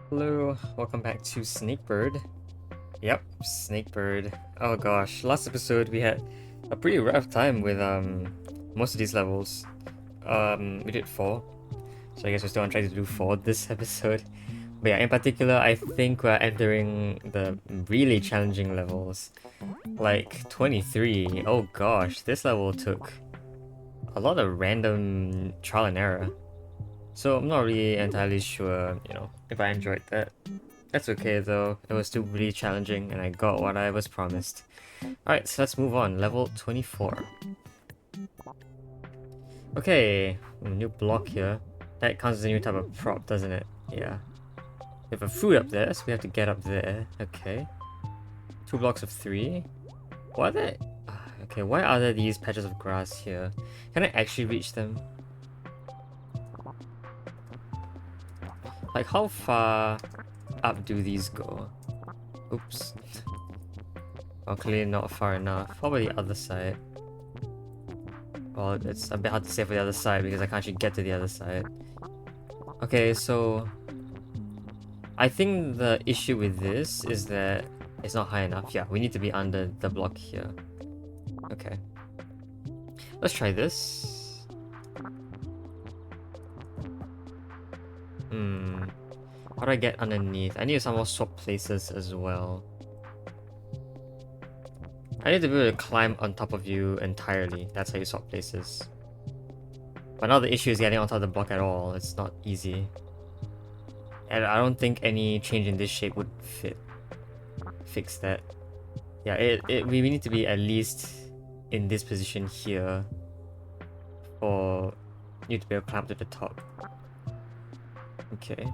Hello, welcome back to Snakebird. Yep, Snakebird. Oh gosh, last episode we had a pretty rough time with most of these levels. We did 4, so I guess we're still on track to do 4 this episode. But yeah, in particular, I think we're entering the really challenging levels. Like 23. Oh gosh, this level took a lot of random trial and error. So I'm not really entirely sure, if I enjoyed that. That's okay though, it was still really challenging and I got what I was promised. Alright, so let's move on. Level 24. Okay, a new block here. That counts as a new type of prop, doesn't it? Yeah. We have a fruit up there, so we have to get up there. Okay. 2 blocks of 3. What are they? Okay, why are there these patches of grass here? Can I actually reach them? Like, how far up do these go? Oops. Well, clearly not far enough. What about the other side? Well, it's a bit hard to say for the other side because I can't actually get to the other side. Okay, so I think the issue with this is that it's not high enough. Yeah, we need to be under the block here. Okay. Let's try this. How do I get underneath? I need to somehow swap places as well. I need to be able to climb on top of you entirely. That's how you swap places. But now the issue is getting on top of the block at all. It's not easy. And I don't think any change in this shape would fix that. Yeah, we need to be at least in this position here for you to be able to climb to the top. Okay.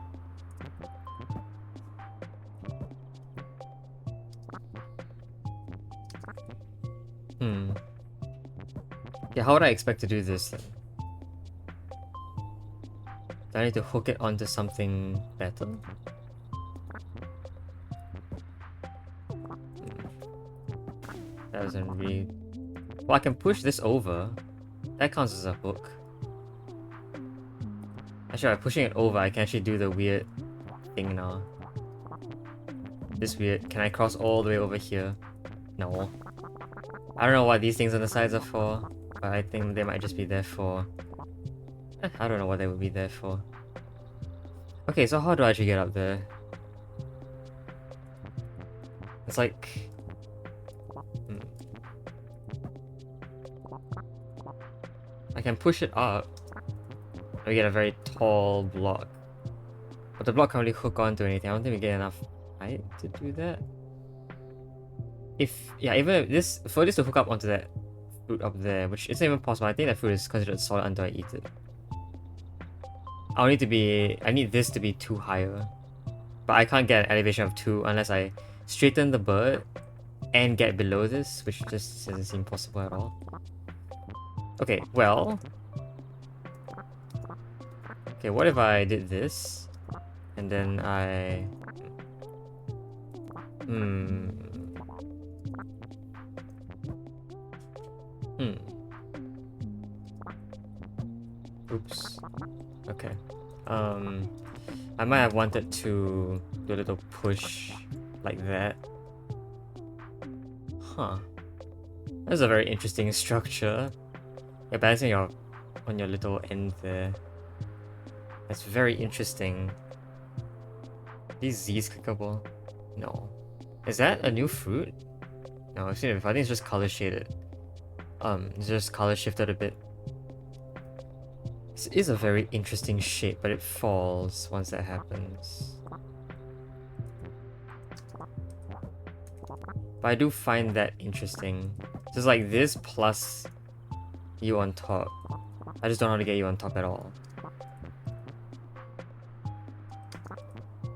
Yeah, how would I expect to do this then? Do I need to hook it onto something better? That doesn't really... Well, I can push this over. That counts as a hook. Actually, by pushing it over, I can actually do the weird thing now. This weird... Can I cross all the way over here? No. I don't know what these things on the sides are for, but I think they might just be there for... I don't know what they would be there for. Okay, so how do I actually get up there? It's like... I can push it up. We get a very tall block. But the block can't really hook onto anything. I don't think we get enough height to do that. Even if this... For this to hook up onto that fruit up there, which isn't even possible. I think that fruit is considered solid until I eat it. I need this to be 2 higher. But I can't get an elevation of 2 unless I straighten the bird and get below this, which just doesn't seem possible at all. Okay, well... Okay, what if I did this? And then I... Oops. Okay. I might have wanted to do a little push like that. Huh. That's a very interesting structure. You're balancing on your little end there. That's very interesting. These Z's clickable? No. Is that a new fruit? No, I've seen it before. I think it's just color shaded. It's just color shifted a bit. This is a very interesting shape, but it falls once that happens. But I do find that interesting. Just like this plus you on top. I just don't know how to get you on top at all.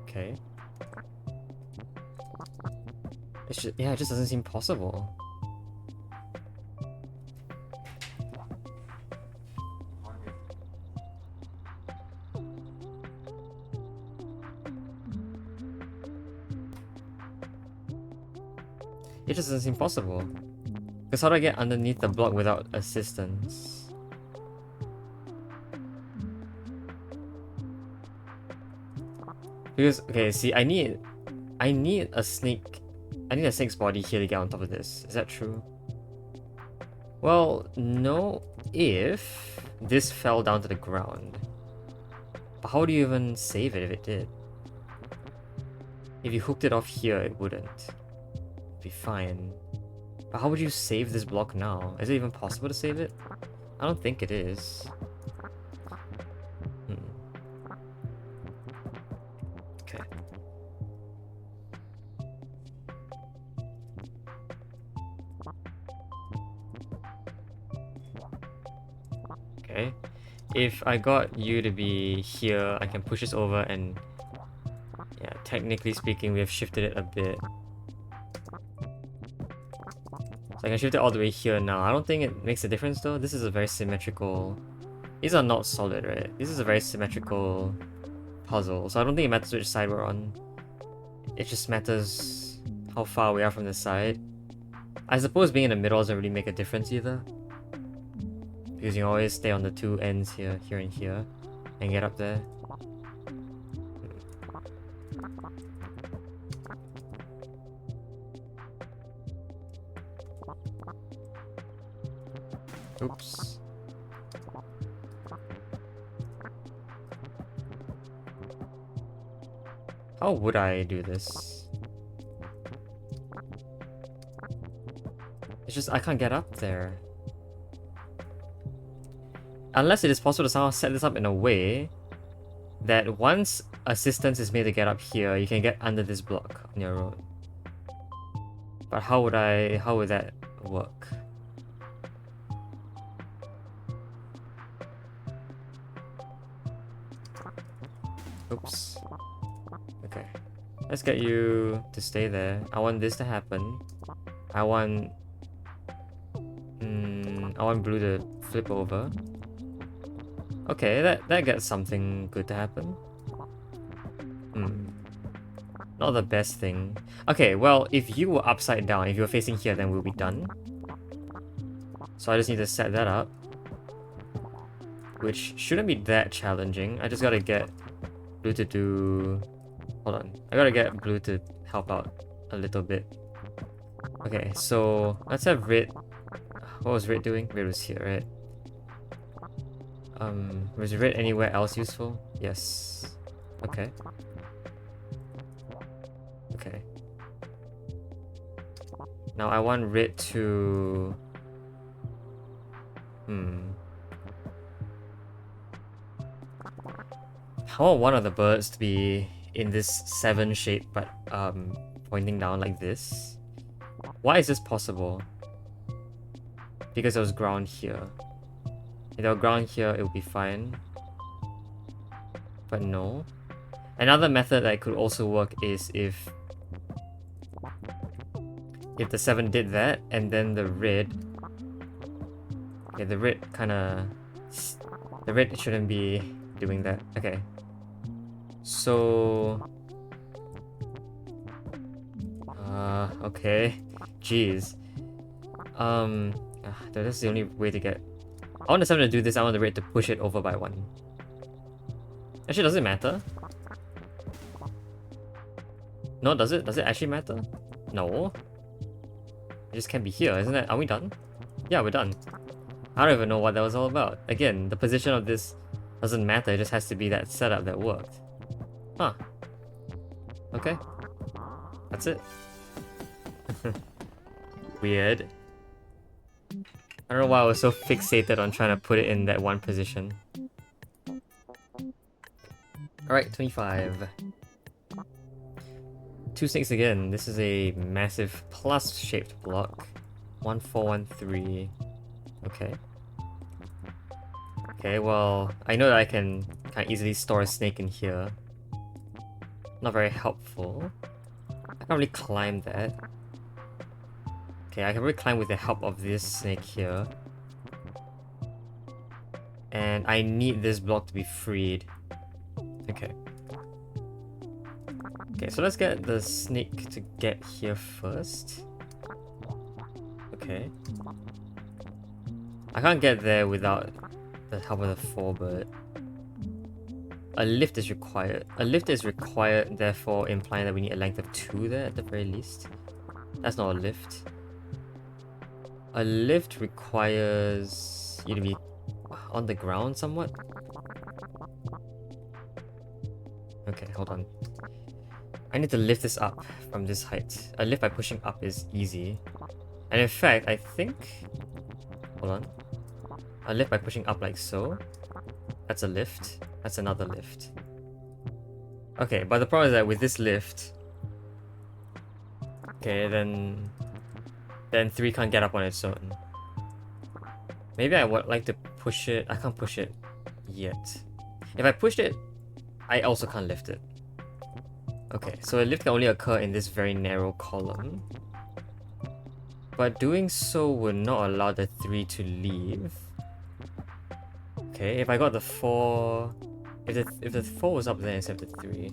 Okay. It's just, yeah, it just doesn't seem possible. It just doesn't seem possible. Because how do I get underneath the block without assistance? Because, okay, see, I need a snake. I need a snake's body here to get on top of this. Is that true? Well, no, if this fell down to the ground. But how do you even save it if it did? If you hooked it off here, it wouldn't. It'd be fine. But how would you save this block now? Is it even possible to save it? I don't think it is. Okay. Okay. If I got you to be here, I can push this over and... yeah, technically speaking, we have shifted it a bit. So I can shift it all the way here now. I don't think it makes a difference though. This is a very symmetrical... these are not solid, right? This is a very symmetrical puzzle. So I don't think it matters which side we're on. It just matters how far we are from the side. I suppose being in the middle doesn't really make a difference either. Because you can always stay on the two ends here, here and here, and get up there. Oops. How would I do this? It's just I can't get up there. Unless it is possible to somehow set this up in a way that once assistance is made to get up here, you can get under this block on your own. But how would that work? Oops. Okay. Let's get you to stay there. I want this to happen. I want blue to flip over. Okay, that gets something good to happen. Not the best thing. Okay, well, if you were upside down, if you were facing here, then we'll be done. So I just need to set that up. Which shouldn't be that challenging. I just gotta get blue to do... hold on. I gotta get blue to help out a little bit. Okay, so let's have red... what was red doing? Red was here, right? Was red anywhere else useful? Yes. Okay. Okay. Now I want red to... I want one of the birds to be in this 7 shape, but pointing down like this. Why is this possible? Because there was ground here. If there were ground here, it would be fine. But no. Another method that could also work is if the 7 did that, and then the red... okay, the red kinda... the red shouldn't be doing that. Okay. So... okay. Jeez. That's the only way to get... I want the 7 to do this, I want the red to push it over by 1. Actually, does it matter? No, does it? Does it actually matter? No. It just can't be here, isn't it? Are we done? Yeah, we're done. I don't even know what that was all about. Again, the position of this doesn't matter, it just has to be that setup that worked. Huh. Okay. That's it. Weird. I don't know why I was so fixated on trying to put it in that one position. Alright, 25. 2 snakes again. This is a massive plus-shaped block. 1, 4, 1, 3. Okay. Okay, well, I know that I can kind of easily store a snake in here. Not very helpful. I can't really climb that. Okay, I can really climb with the help of this snake here. And I need this block to be freed. Okay. Okay, so let's get the snake to get here first. Okay. I can't get there without the help of the 4 bird. A lift is required. A lift is required, therefore implying that we need a length of 2 there at the very least. That's not a lift. A lift requires you to be on the ground somewhat. Okay, hold on. I need to lift this up from this height. A lift by pushing up is easy. And in fact, I think... Hold on. A lift by pushing up like so. That's a lift. That's another lift. Okay, but the problem is that with this lift... Okay, then 3 can't get up on its own. Maybe I would like to push it. I can't push it yet. If I push it, I also can't lift it. Okay, so a lift can only occur in this very narrow column. But doing so would not allow the 3 to leave. Okay, if I got the 4... If the 4 was up there instead of the 3...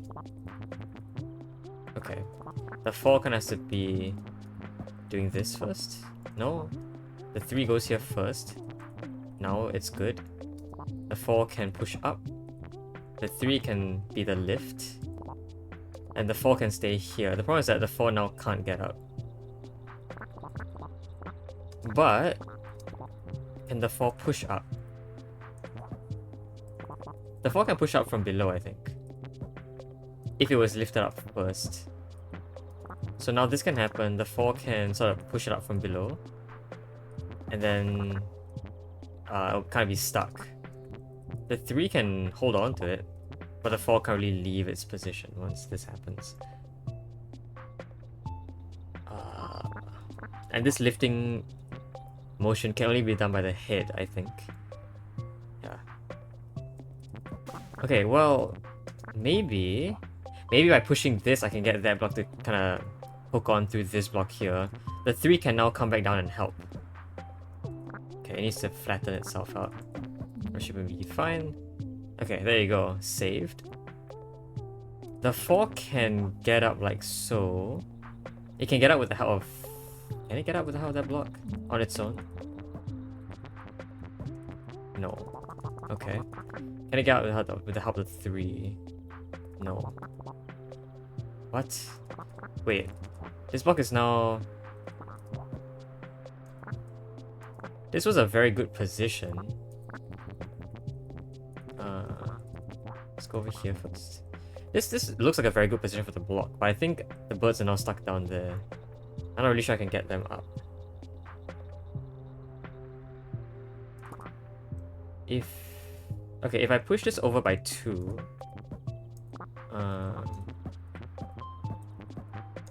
Okay. The 4 kind of has to be doing this first. No. The 3 goes here first. Now it's good. The 4 can push up. The 3 can be the lift. And the 4 can stay here. The problem is that the 4 now can't get up. But can the 4 push up? The 4 can push up from below, I think. If it was lifted up first. So now this can happen. The 4 can sort of push it up from below. And then it'll kind of be stuck. The 3 can hold on to it. But the 4 can't really leave its position once this happens. And this lifting motion can only be done by the head, I think. Yeah. Okay, well, maybe by pushing this, I can get that block to kind of hook on through this block here. The 3 can now come back down and help. Okay, it needs to flatten itself out. That should be fine. Okay, there you go. Saved. The 4 can get up like so. It can get up with the help of... Can it get up with the help of that block? On its own? No. Okay. Can it get up with the help of 3? No. What? Wait. This block is now... This was a very good position. Let's go over here first. This looks like a very good position for the block, but I think the birds are now stuck down there. I'm not really sure I can get them up. Okay, if I push this over by 2...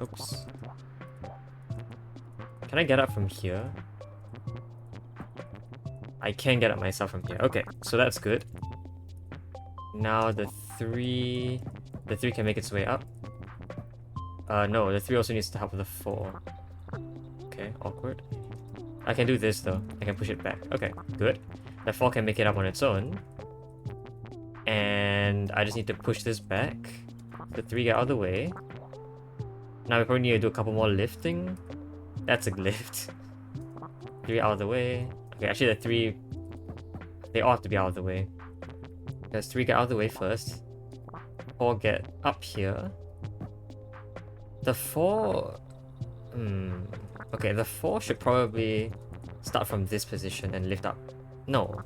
Oops. Can I get up from here? I can get up myself from here. Okay, so that's good. Now the 3 can make its way up. No, the 3 also needs to help with the 4. Okay, awkward. I can do this though. I can push it back. Okay, good. The 4 can make it up on its own. And I just need to push this back. The 3 get out of the way. Now we probably need to do a couple more lifting. That's a lift. 3 out of the way. Okay, actually the 3... They all have to be out of the way. There's 3 get out of the way first. 4 get up here. The 4... Okay, the 4 should probably start from this position and lift up. No.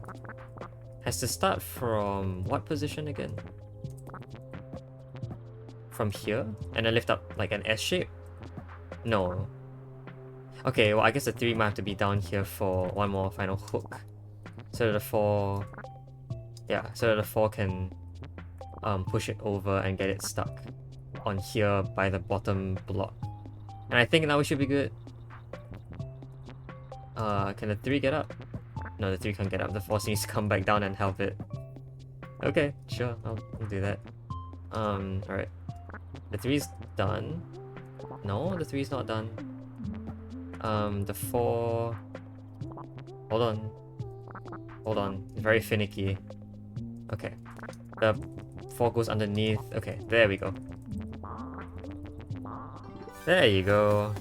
Has to start from what position again? From here? And then lift up like an S shape? No. Okay, well I guess the 3 might have to be down here for one more final hook. So that the 4... Yeah, so that the 4 can push it over and get it stuck on here by the bottom block. And I think now we should be good. Can the 3 get up? No, the 3 can't get up. The 4 needs to come back down and help it. Okay, sure, I'll do that. Alright. The 3's done. No, the 3's not done. The 4... Hold on. Hold on. It's very finicky. Okay. The 4 goes underneath. Okay, there we go. There you go.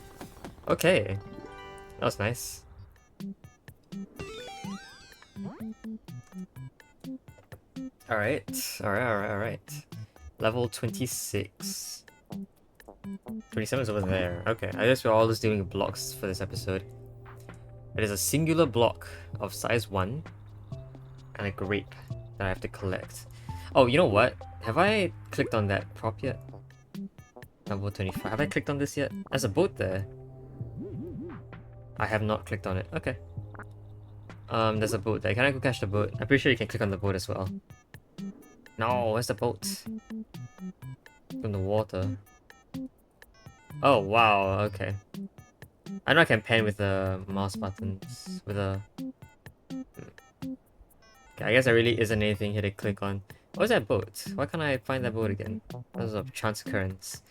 Okay. That was nice. Alright, alright. Level 26. 27 is over there. Okay, I guess we're all just doing blocks for this episode. It is a singular block of size 1 and a grape that I have to collect. Oh, you know what? Have I clicked on that prop yet? Level 25. Have I clicked on this yet? There's a boat there. I have not clicked on it. Okay. There's a boat there. Can I go catch the boat? I'm pretty sure you can click on the boat as well. No, where's the boat? From the water. Oh, wow, okay. I know I can pan with the mouse buttons. With a... Okay, I guess there really isn't anything here to click on. Where's that boat? Why can't I find that boat again? That was a chance occurrence.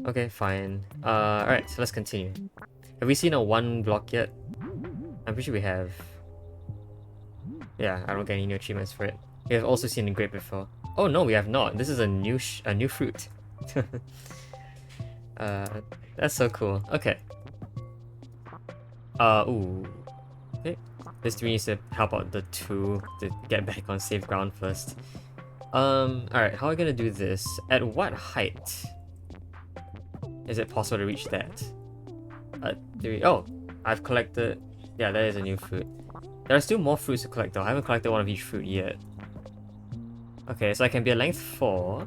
Okay, fine. Alright, so let's continue. Have we seen a 1 block yet? I'm pretty sure we have. Yeah, I don't get any new achievements for it. We have also seen a grape before. Oh no, we have not. This is a new fruit. That's so cool. Okay. Ooh. Okay. This 3 needs to help out the 2 to get back on safe ground first. Alright, how are we gonna do this? At what height is it possible to reach that? 3. Oh, I've collected... Yeah, that is a new fruit. There are still more fruits to collect though. I haven't collected one of each fruit yet. Okay, so I can be a length 4.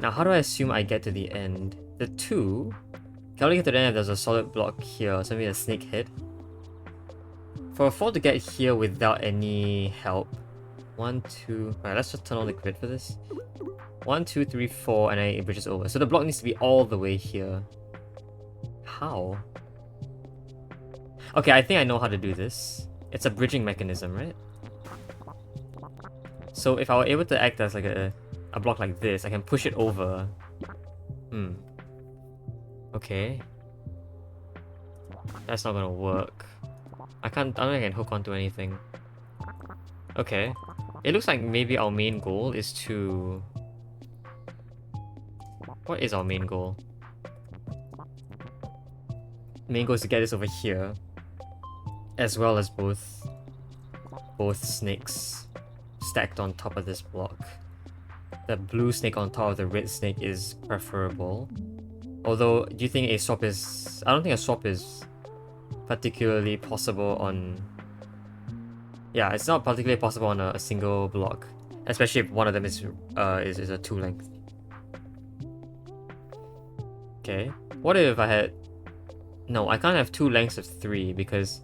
Now, how do I assume I get to the end? The 2... Can only get to the end if there's a solid block here, so maybe a snake head. For a 4 to get here without any help. 1, 2... Alright, let's just turn on the grid for this. 1, 2, 3, 4, and then it bridges over. So the block needs to be all the way here. How? Okay, I think I know how to do this. It's a bridging mechanism, right? So if I were able to act as like a block like this, I can push it over. Okay. That's not gonna work. I don't think I can hook onto anything. Okay. It looks like maybe our main goal is to... What is our main goal? Main goal is to get this over here. As well as both snakes stacked on top of this block. The blue snake on top of the red snake is preferable. Although, do you think a swap is... I don't think a swap is particularly possible on... Yeah, it's not particularly possible on a single block. Especially if one of them is a 2 length. Okay. What if I had... No, I can't have 2 lengths of 3 because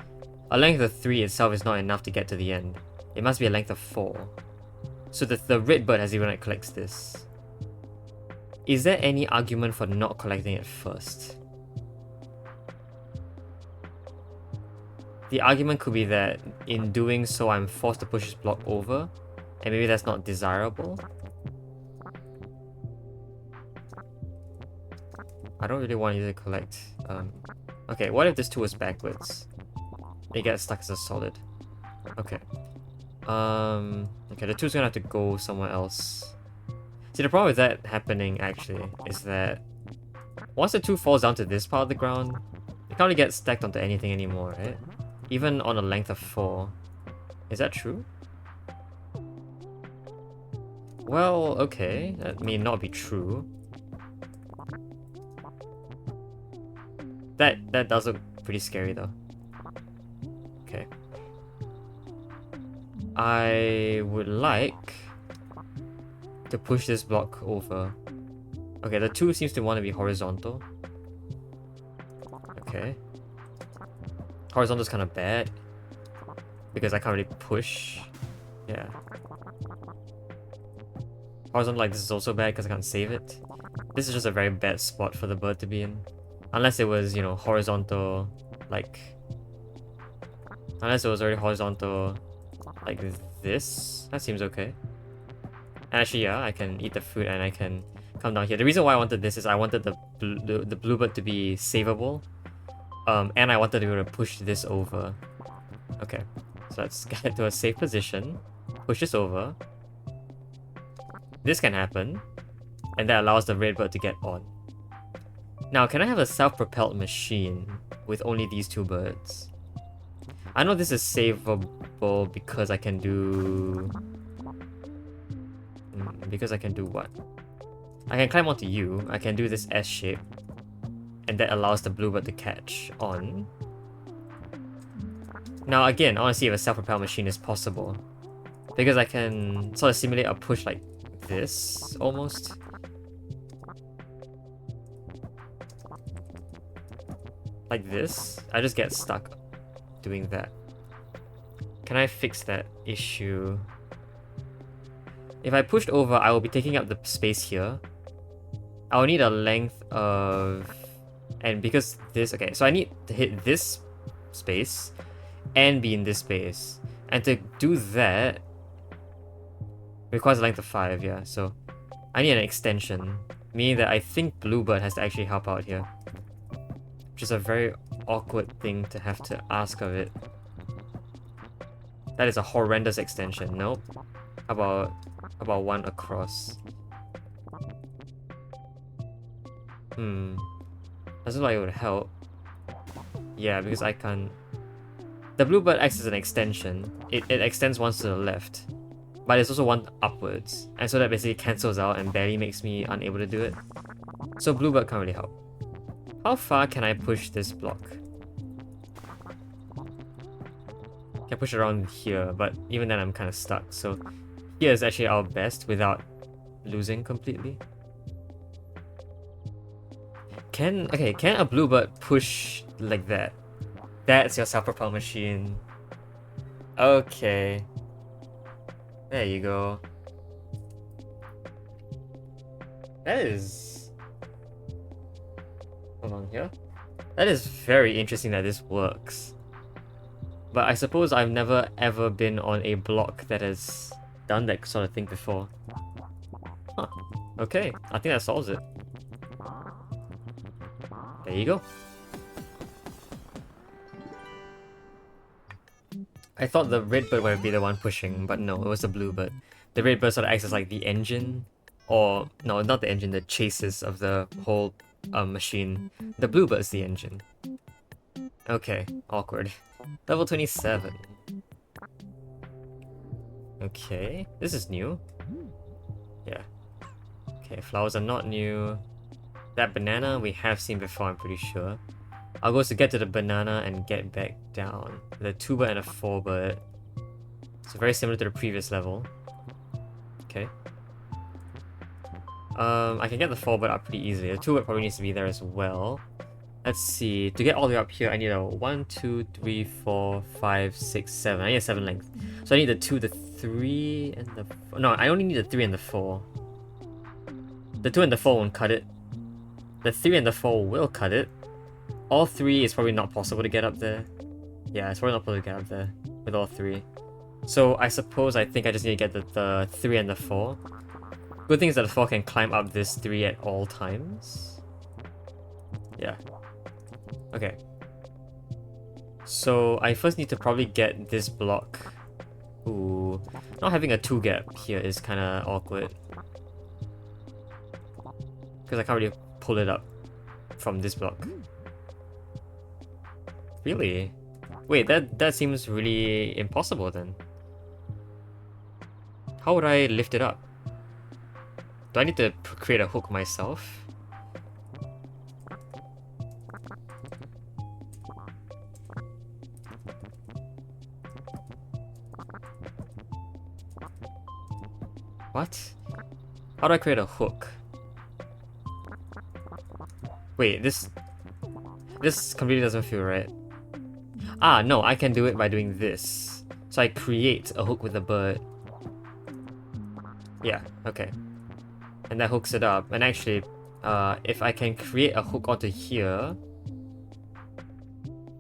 a length of 3 itself is not enough to get to the end. It must be a length of 4. So the red bird has even like collects this. Is there any argument for not collecting it first? The argument could be that in doing so I'm forced to push this block over, and maybe that's not desirable. I don't really want you to collect. Okay, what if this 2 is backwards? It gets stuck as a solid. Okay. Okay, the 2's gonna have to go somewhere else. See, the problem with that happening, actually, is that once the 2 falls down to this part of the ground, it can't really get stacked onto anything anymore, right? Even on a length of 4. Is that true? Well, okay. That may not be true. That does look pretty scary, though. Okay. I would like to push this block over. Okay, the 2 seems to want to be horizontal. Okay. Horizontal is kind of bad because I can't really push. Yeah. Horizontal like this is also bad because I can't save it. This is just a very bad spot for the bird to be in. Unless it was, you know, horizontal, like... Unless it was already horizontal like this. That seems okay. Actually, yeah, I can eat the fruit and I can come down here. The reason why I wanted this is I wanted the bluebird to be savable. And I wanted to be able to push this over. Okay, so let's get to a safe position. Push this over. This can happen. And that allows the red bird to get on. Now, can I have a self-propelled machine with only these 2 birds? I know this is savable because I can do... Because I can do what? I can climb onto you, I can do this S shape, and that allows the bluebird to catch on. Now again, I want to see if a self-propelled machine is possible. Because I can sort of simulate a push like this, almost. Like this. I just get stuck doing that. Can I fix that issue? If I pushed over, I will be taking up the space here. I'll need a length of... And because this... Okay, so I need to hit this space and be in this space. And to do that... requires a length of 5, yeah. So I need an extension. Meaning that I think Bluebird has to actually help out here. Which is a very awkward thing to have to ask of it. That is a horrendous extension. Nope. How about one across? Doesn't look like it would help. Yeah, because I can't... The Bluebird acts as an extension. It extends once to the left. But it's also one upwards. And so that basically cancels out and barely makes me unable to do it. So Bluebird can't really help. How far can I push this block? I can push it around here, but even then I'm kind of stuck. So here is actually our best without losing completely. Can a Bluebird push like that? That's your self-propelled machine. Okay. There you go. That is... Hold on here. That is very interesting that this works. But I suppose I've never ever been on a block that has done that sort of thing before. Huh. Okay, I think that solves it. There you go. I thought the red bird would be the one pushing, but no, it was the blue bird. The red bird sort of acts as like the engine, or no, not the engine, the chassis of the whole machine. The blue bird's the engine. Okay, awkward. Level 27. Okay, this is new. Yeah. Okay, flowers are not new. That banana we have seen before, I'm pretty sure. I'll go to get to the banana and get back down. The 2-bird and a 4-bird. So very similar to the previous level. Okay. I can get the 4-bird up pretty easily. The 2-bird probably needs to be there as well. Let's see. To get all the way up here, I need a 1, 2, 3, 4, 5, 6, 7. I need a 7 length. So I need the 2, the 3, and the... No, I only need the 3 and the 4. The 2 and the 4 won't cut it. The 3 and the 4 will cut it. All 3 is probably not possible to get up there. Yeah, it's probably not possible to get up there with all 3. So I suppose I think I just need to get the 3 and the 4. Good thing is that the 4 can climb up this 3 at all times. Yeah. Okay. So I first need to probably get this block. Ooh. Not having a 2 gap here is kind of awkward. Because I can't really pull it up from this block. Really? Wait, that seems really impossible then. How would I lift it up? Do I need to create a hook myself? What? How do I create a hook? Wait, this completely doesn't feel right. Ah, no, I can do it by doing this. So I create a hook with a bird. Yeah, okay. And that hooks it up. And actually, if I can create a hook onto here...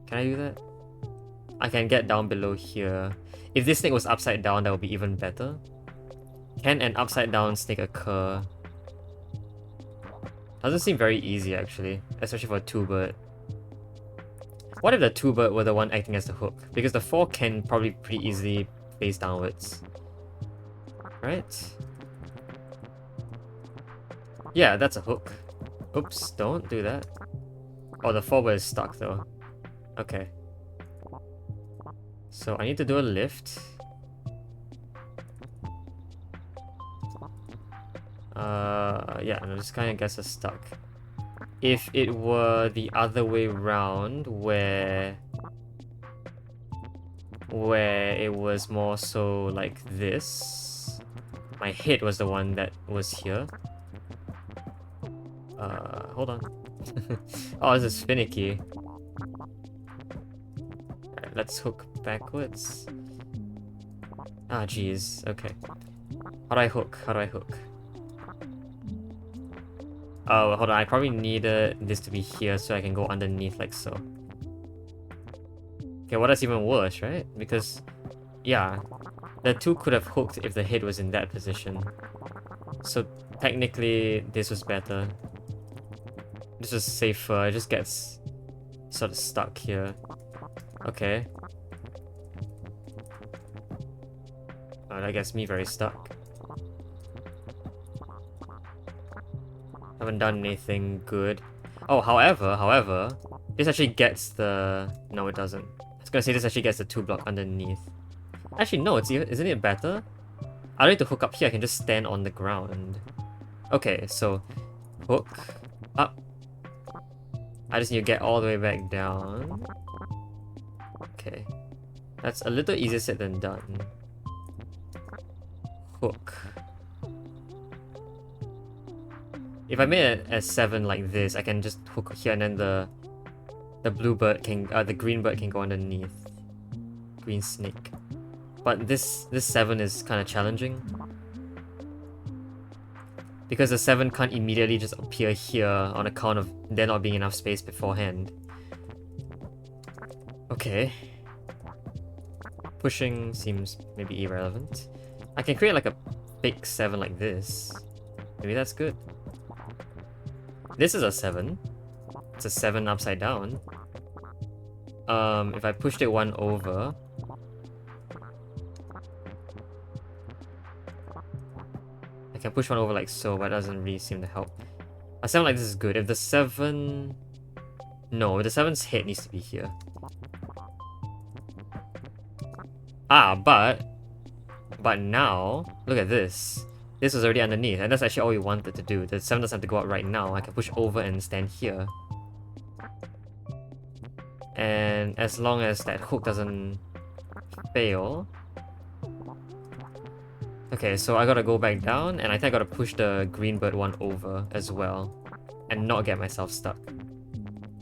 Can I do that? I can get down below here. If this snake was upside down, that would be even better. Can an upside down snake occur? Doesn't seem very easy actually, especially for a 2-bird. What if the 2-bird were the one acting as the hook? Because the 4 can probably pretty easily face downwards. Right? Yeah, that's a hook. Oops, don't do that. Oh, the 4-bird is stuck though. Okay. So I need to do a lift. Yeah, no, this kind of gets us stuck. If it were the other way round, where it was more so like this, my head was the one that was here. Hold on. Oh, this is finicky. Alright, let's hook backwards. Ah, jeez. Okay. How do I hook? How do I hook? Oh, hold on. I probably needed this to be here so I can go underneath like so. Okay, well, that's even worse, right? Because, yeah, the two could have hooked if the head was in that position. So, technically, this was better. This was safer. It just gets sort of stuck here. Okay. Oh, that gets me very stuck. Haven't done anything good. Oh, however, this actually gets the... No, it doesn't. I was gonna say this actually gets the 2-block underneath. Actually, no, isn't it better? I don't need to hook up here, I can just stand on the ground. Okay, so hook up. I just need to get all the way back down. Okay. That's a little easier said than done. Hook. If I made a 7 like this, I can just hook here and then the blue bird can, the green bird can go underneath. Green snake. But this 7 is kind of challenging. Because the 7 can't immediately just appear here on account of there not being enough space beforehand. Okay. Pushing seems maybe irrelevant. I can create like a big 7 like this. Maybe that's good. This is a 7. It's a 7 upside down. If I pushed it 1 over... I can push 1 over like so, but it doesn't really seem to help. A 7 like this is good. If the 7... No, the 7's head needs to be here. Ah, but now, look at this. This was already underneath, and that's actually all we wanted to do. The 7 doesn't have to go out right now. I can push over and stand here. And as long as that hook doesn't fail... Okay, so I gotta go back down, and I think I gotta push the green bird 1 over as well, and not get myself stuck.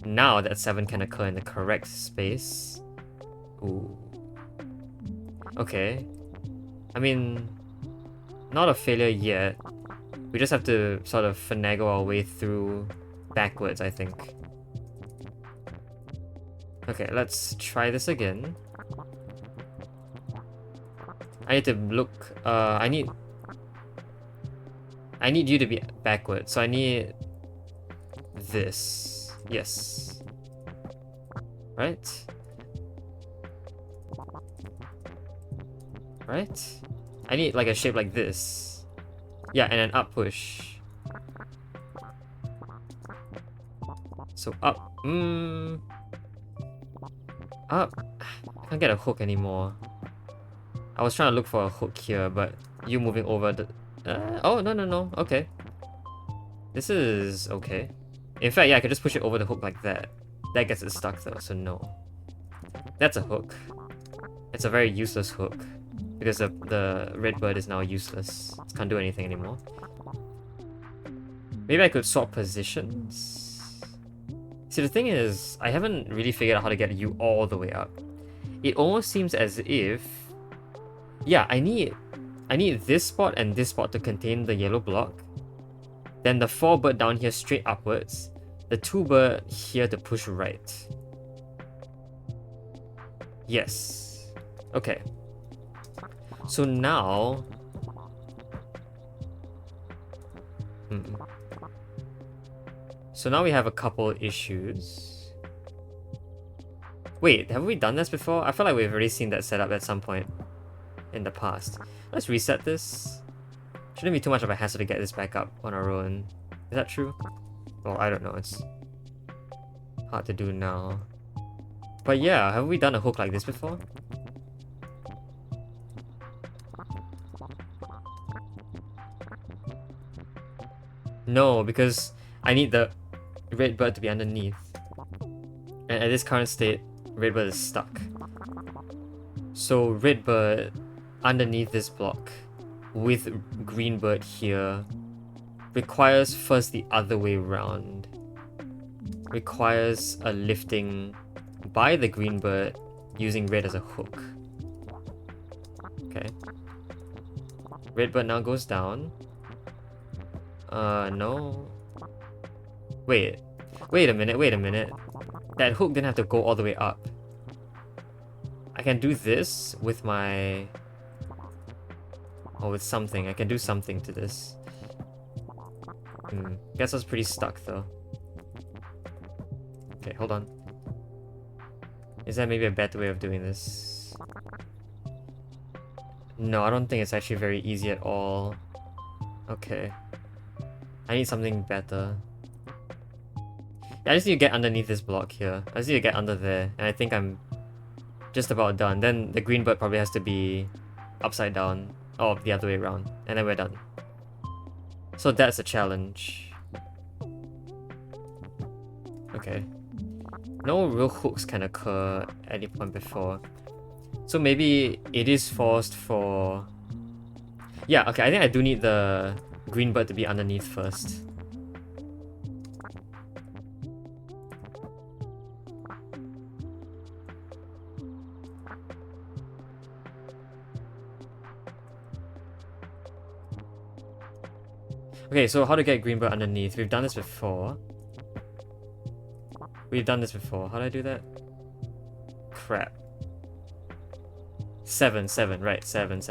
Now that 7 can occur in the correct space. Ooh. Okay. I mean, not a failure yet. We just have to sort of finagle our way through backwards, I think. Okay, let's try this again. I need to look, I need you to be backwards, so I need this. Yes. Right? Right? I need like a shape like this. Yeah, and an up push. So up. Up. I can't get a hook anymore. I was trying to look for a hook here, but you moving over the... oh, no. Okay. This is okay. In fact, yeah, I could just push it over the hook like that. That gets it stuck though, so no. That's a hook. It's a very useless hook. Because the red bird is now useless. It can't do anything anymore. Maybe I could swap positions? See, the thing is, I haven't really figured out how to get you all the way up. It almost seems as if... Yeah, I need this spot and this spot to contain the yellow block. Then the 4 bird down here straight upwards. The 2 bird here to push right. Yes. Okay. So now... So now we have a couple issues. Wait, have we done this before? I feel like we've already seen that setup at some point in the past. Let's reset this. Shouldn't be too much of a hassle to get this back up on our own. Is that true? Well, I don't know. It's hard to do now. But yeah, have we done a hook like this before? No, because I need the red bird to be underneath. And at this current state, red bird is stuck. So red bird underneath this block with green bird here requires first the other way round. Requires a lifting by the green bird using red as a hook. Okay. Red bird now goes down. No. Wait a minute. That hook didn't have to go all the way up. I can do this with my... or with something. I can do something to this. Guess I was pretty stuck though. Okay, hold on. Is there maybe a better way of doing this? No, I don't think it's actually very easy at all. Okay. I need something better. Yeah, I just need to get underneath this block here. I just need to get under there, and I think I'm just about done. Then the green bird probably has to be upside down, or the other way around, and then we're done. So that's a challenge. Okay. No real hooks can occur at any point before. So maybe it is forced for... Yeah, okay, I think I do need the green bird to be underneath first. Okay, so how to get green bird underneath? We've done this before. How do I do that? Crap. 7, right. 7.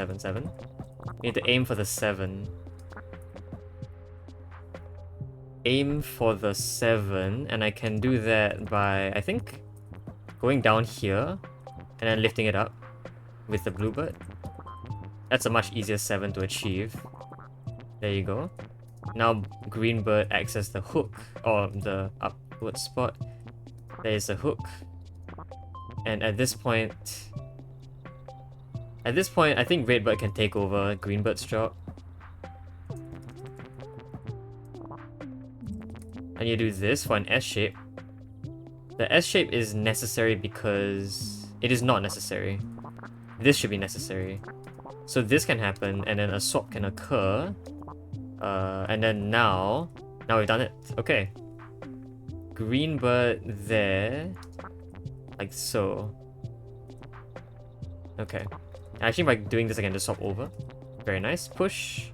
We need to aim for the 7. Aim for the 7, and I can do that by, I think, going down here, and then lifting it up with the bluebird. That's a much easier 7 to achieve. There you go. Now green bird acts as the hook, or the upward spot. There is a hook. And at this point, I think red bird can take over green bird's job. And you do this for an S shape. The S shape is necessary because it is not necessary. This should be necessary. So this can happen, and then a swap can occur. And then now we've done it. Okay. Green bird there. Like so. Okay. Actually, by doing this, I can just swap over. Very nice. Push.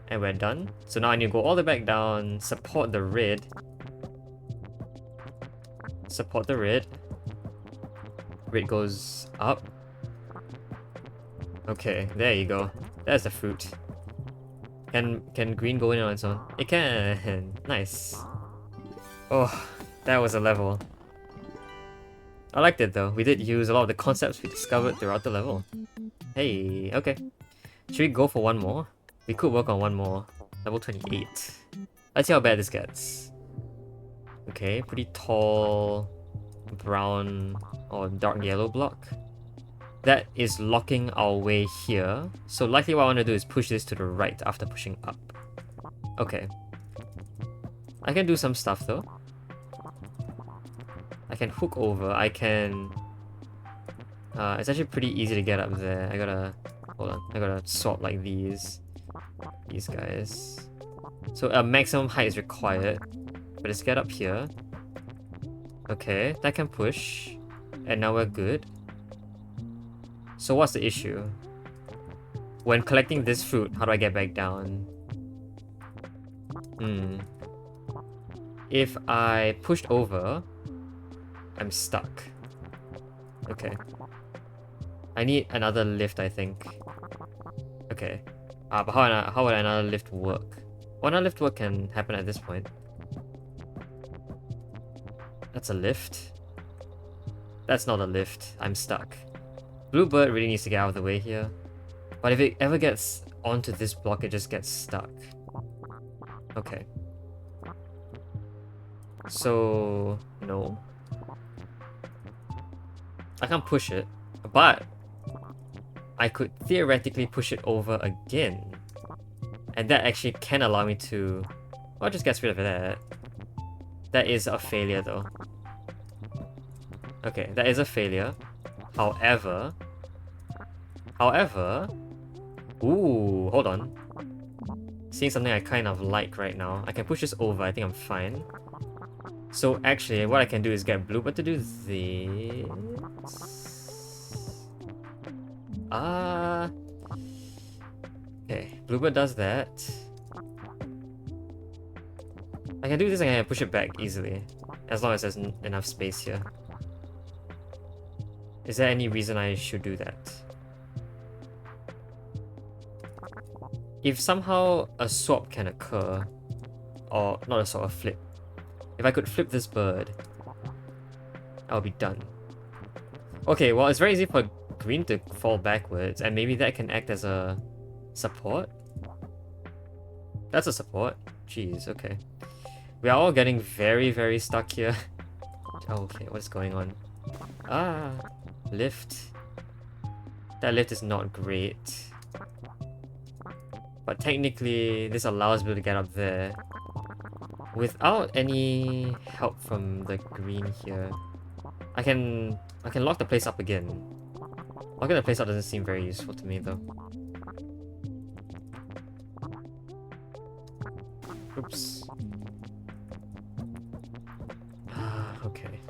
And we're done. So now I need to go all the way back down, support the red. Red goes up. Okay, there you go. That's the fruit. Can green go in on its own? It can! Nice. Oh, that was a level. I liked it though. We did use a lot of the concepts we discovered throughout the level. Hey, okay. Should we go for one more? We could work on one more. Level 28. Let's see how bad this gets. Okay, pretty tall brown or dark yellow block. That is locking our way here. So likely what I want to do is push this to the right after pushing up. Okay. I can do some stuff though. I can hook over. I can... it's actually pretty easy to get up there. Hold on. I gotta swap like these guys. So a maximum height is required. But let's get up here. Okay, that can push. And now we're good. So what's the issue? When collecting this fruit, how do I get back down? If I pushed over, I'm stuck. Okay. I need another lift, I think. Okay. But how would another lift work? Well, another lift work can happen at this point. That's a lift. That's not a lift. I'm stuck. Bluebird really needs to get out of the way here. But if it ever gets onto this block, it just gets stuck. Okay. So... no. I can't push it. But... I could theoretically push it over again. And that actually can allow me to Well, just gets rid of that. That is a failure though. Okay, that is a failure. However... Ooh, hold on. Seeing something I kind of like right now. I can push this over, I think I'm fine. So actually, what I can do is get Bluebird to do this. Okay, Bluebird does that. I can do this and I can push it back easily. As long as there's enough space here. Is there any reason I should do that? If somehow a swap can occur, or not a swap, a flip. If I could flip this bird, I'll be done. Okay, well it's very easy for green to fall backwards, and maybe that can act as a support? That's a support? Jeez, okay. We are all getting very, very stuck here. Oh, okay, what's going on? Ah, lift. That lift is not great. But technically, this allows me to get up there without any help from the green here. I can lock the place up again. Locking the place up doesn't seem very useful to me though. Oops. Okay.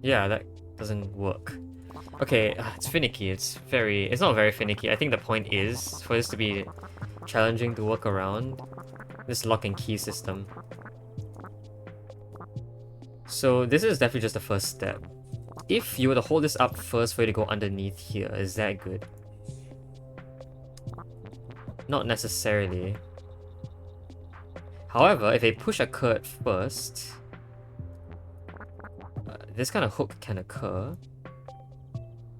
Yeah, that doesn't work. Okay, it's finicky. It's not very finicky. I think the point is for this to be challenging to work around this lock and key system. So this is definitely just the first step. If you were to hold this up first for you to go underneath here, is that good? Not necessarily. However, if I push a curd first, this kind of hook can occur.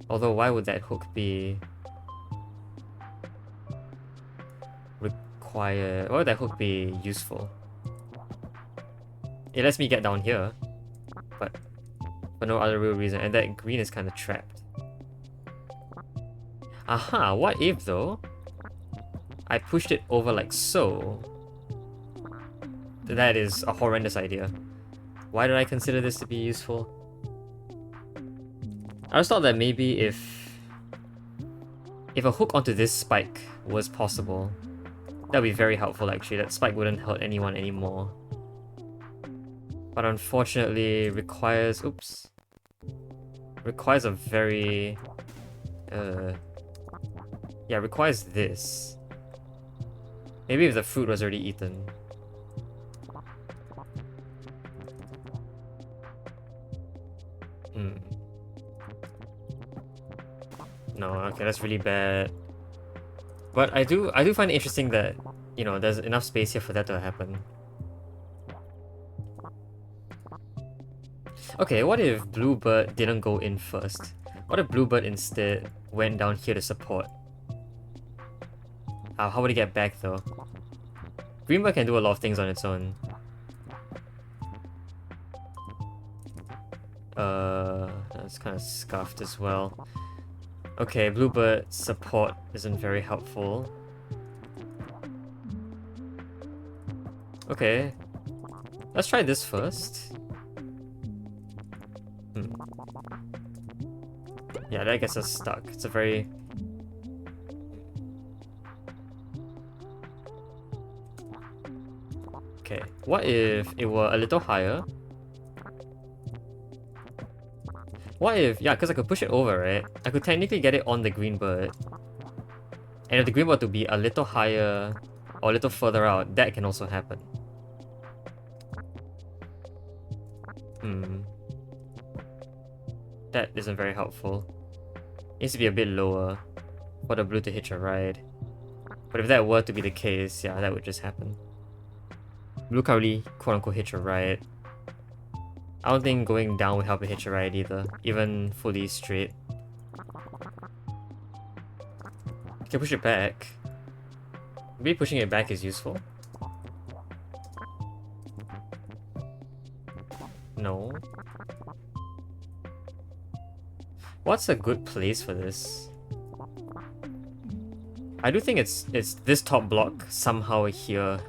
Although, why would that hook be required? Why would that hook be useful? It lets me get down here, but for no other real reason, and that green is kind of trapped. Aha, what if though I pushed it over like so? That is a horrendous idea. Why did I consider this to be useful? I just thought that maybe if a hook onto this spike was possible, that'd be very helpful actually. That spike wouldn't hurt anyone anymore. But unfortunately requires requires a very yeah, requires this. Maybe if the fruit was already eaten. No, okay, that's really bad. But I do find it interesting that, you know, there's enough space here for that to happen. Okay, what if Bluebird didn't go in first? What if Bluebird instead went down here to support? How would he get back though? Greenbird can do a lot of things on its own. That's kind of scuffed as well. Okay, Bluebird support isn't very helpful. Okay, let's try this first. Yeah, that gets us stuck. It's a very... Okay, what if it were a little higher? What if... Yeah, because I could push it over, right? I could technically get it on the green bird. And if the green bird to be a little higher or a little further out, that can also happen. That isn't very helpful. It needs to be a bit lower for the blue to hitch a ride. But if that were to be the case, yeah, that would just happen. Blue can't really quote-unquote hitch a ride. I don't think going down would help it hitch a ride either, even fully straight. You can push it back. Maybe pushing it back is useful? No. What's a good place for this? I do think it's this top block somehow here.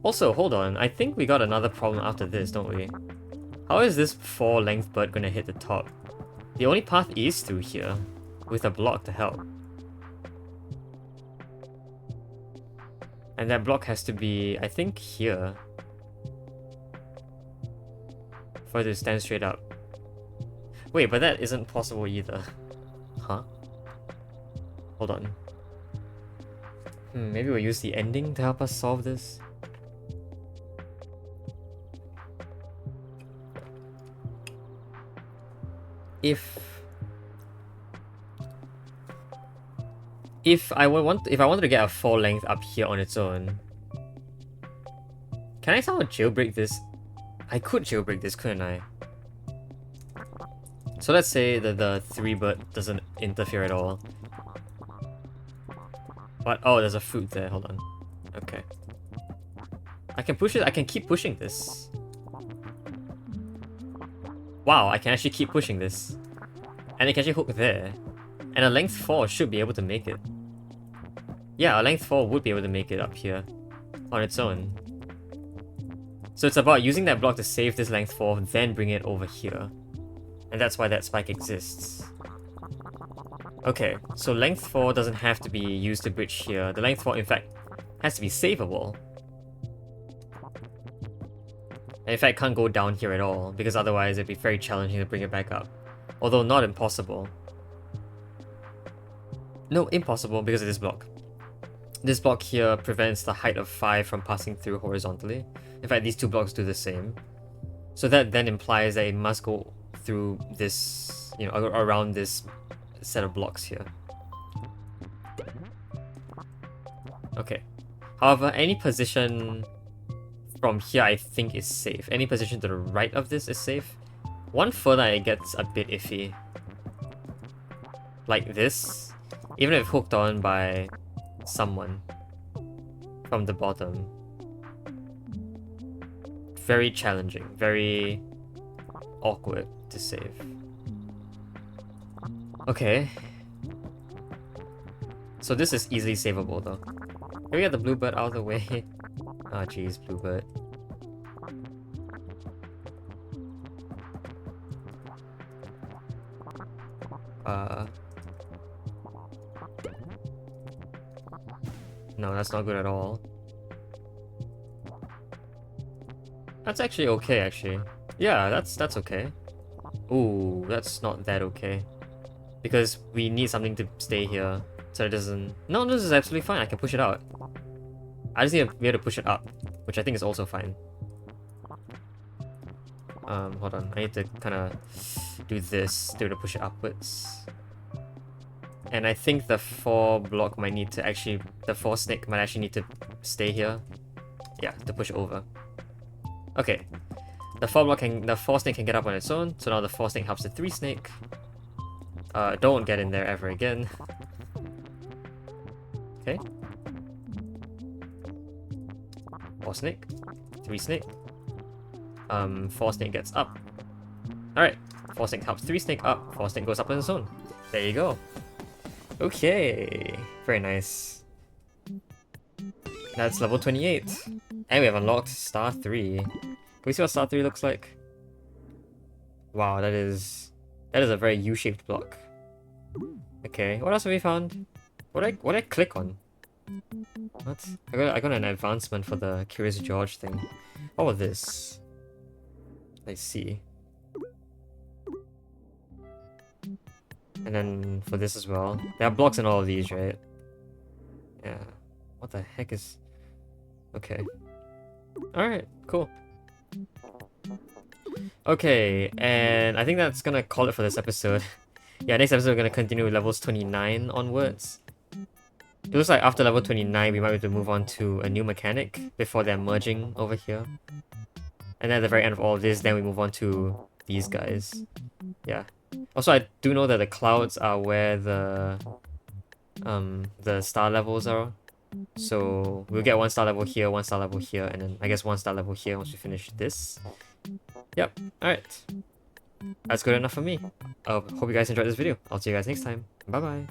Also, hold on. I think we got another problem after this, don't we? How is this 4-length bird gonna hit the top? The only path is through here, with a block to help. And that block has to be, I think, here. For it to stand straight up. Wait, but that isn't possible either. Huh? Hold on. Maybe we'll use the ending to help us solve this. If I wanted to get a 4-length up here on its own, can I somehow jailbreak this? I could jailbreak this, couldn't I? So let's say that the 3-bird doesn't interfere at all. What? Oh, there's a fruit there. Hold on. Okay. I can push it. I can keep pushing this. Wow, I can actually keep pushing this. And it can actually hook there. And a length 4 should be able to make it. Yeah, a length 4 would be able to make it up here on its own. So it's about using that block to save this length 4, then bring it over here. And that's why that spike exists. Okay, so length 4 doesn't have to be used to bridge here. The length 4, in fact, has to be savable. And in fact, can't go down here at all, because otherwise it'd be very challenging to bring it back up. Although not impossible. No, impossible because of this block. This block here prevents the height of 5 from passing through horizontally. In fact, these two blocks do the same. So that then implies that it must go through this, you know, around this set of blocks here. Okay. However, any position from here I think is safe. Any position to the right of this is safe. One further it gets a bit iffy. Like this. Even if hooked on by someone from the bottom. Very challenging. Very awkward to save. Okay. So this is easily savable though. Can we get the bluebird out of the way? Ah, jeez, bluebird. No, that's not good at all. That's actually okay, actually. Yeah, that's okay. Ooh, that's not that okay. Because we need something to stay here, so it doesn't... No, this is absolutely fine, I can push it out. I just need to be able to push it up, which I think is also fine. Hold on, I need to kind of do this to push it upwards. And I think the 4 block might need to actually... The 4 snake might actually need to stay here. Yeah, to push over. Okay. The 4 snake can get up on its own, so now the 4 snake helps the 3 snake. Don't get in there ever again. Okay. 4 snake. 3 snake. 4 snake gets up. Alright. 4 snake helps 3 snake up. 4 snake goes up on its own. There you go. Okay. Very nice. That's level 28. And we have unlocked Star 3. Can we see what Star 3 looks like? Wow, that is a very U-shaped block. Okay, what else have we found? What did I click on? What? I got an advancement for the Curious George thing. What was this? Let's see. And then for this as well. There are blocks in all of these, right? Yeah. What the heck is... Okay. Alright, cool. Okay, and I think that's gonna call it for this episode. Yeah, next episode we're gonna continue with levels 29 onwards. It looks like after level 29 we might be able to move on to a new mechanic before they're merging over here. And then at the very end of all of this, then we move on to these guys. Yeah. Also, I do know that the clouds are where the star levels are. So we'll get 1 star level here, 1 star level here, and then I guess 1 star level here once we finish this. Yep. Alright. that's good enough for me. Hope you guys enjoyed this video. I'll see you guys next time. Bye bye.